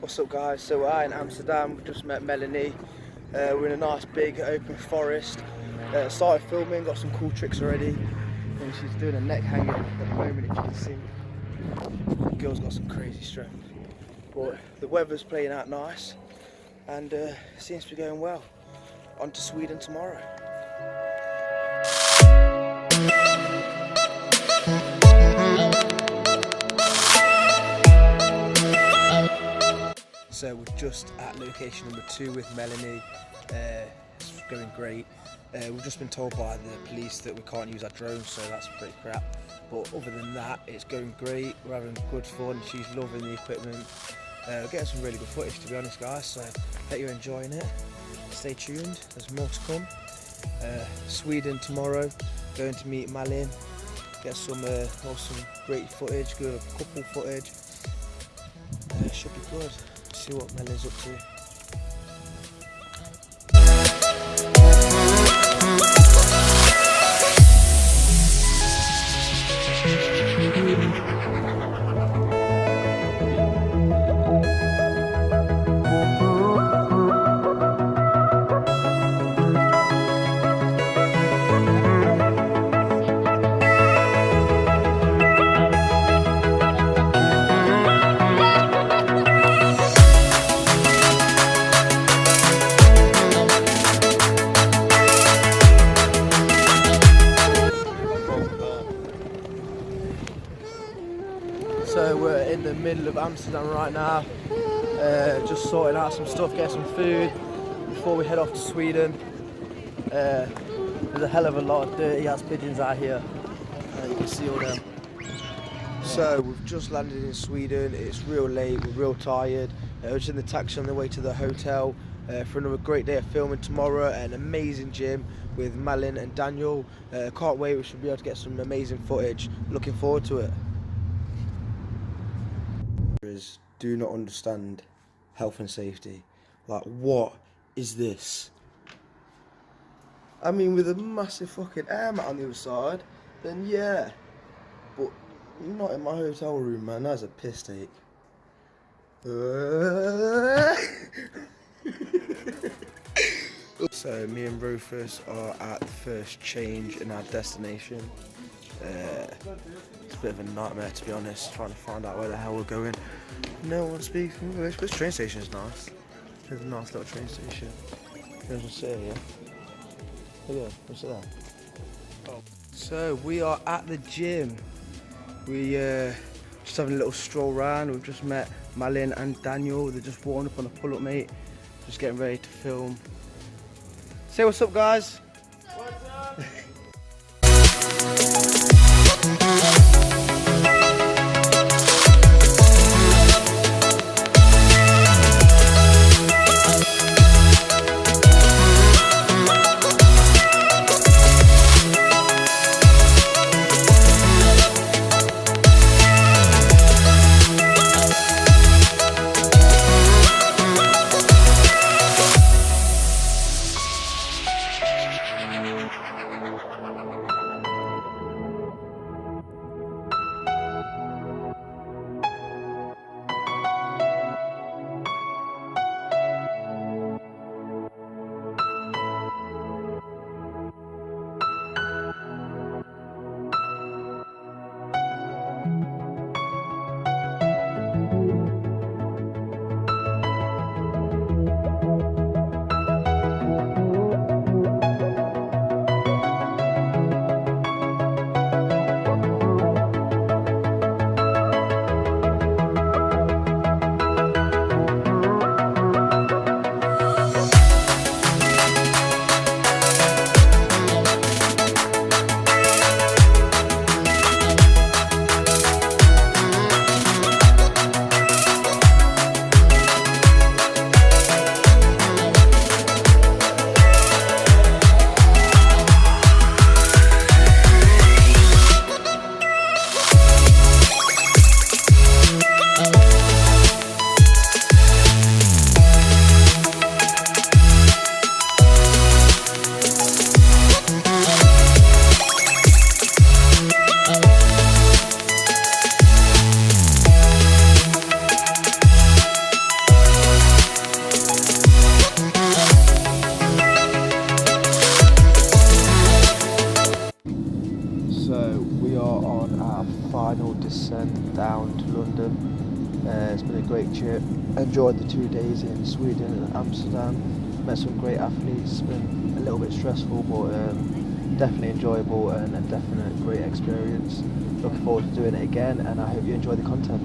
What's up guys, so we're out in Amsterdam, we just met Melanie. We're in a nice big open forest. Started filming, got some cool tricks already. And she's doing a neck hanger at the moment, if you can see. The girl's got some crazy strength. But the weather's playing out nice and seems to be going well. On to Sweden tomorrow. So we're just at location number 2 with Melanie. It's going great. We've just been told by the police that we can't use our drone, so that's pretty crap. But other than that, it's going great. We're having good fun. She's loving the equipment. We're getting some really good footage, to be honest, guys. So hope you're enjoying it. Stay tuned. There's more to come. Sweden tomorrow. Going to meet Malin. Get some awesome, great footage. Good couple footage. Should be good. See what Melin's up to. So we're in the middle of Amsterdam right now, just sorting out some stuff, get some food before we head off to Sweden. There's a hell of a lot of dirty ass pigeons out here, you can see all them. So we've just landed in Sweden, it's real late, we're real tired. We're just in the taxi on the way to the hotel for another great day of filming tomorrow. An amazing gym with Malin and Daniel. Can't wait, we should be able to get some amazing footage, looking forward to it. Do not understand health and safety. Like, what is this? I mean, with a massive fucking air mat on the other side, then yeah. But not in my hotel room, man. That's a piss take. So me and Rufus are at the first change in our destination. It's a bit of a nightmare, to be honest, trying to find out where the hell we're going. No one speaks English, but this train station is nice. It's a nice little train station. There's a sit here. Look at what's that? Oh. So we are at the gym. We just having a little stroll around. We've just met Malin and Daniel. They're just warming up on the pull-up-mate. Just getting ready to film. Say what's up, guys. What's up? So we are on our final descent down to London. It's been a great trip. Enjoyed the 2 days in Sweden and Amsterdam. Met some great athletes. It's been a little bit stressful, but definitely enjoyable and a definite great experience. Looking forward to doing it again, and I hope you enjoy the content.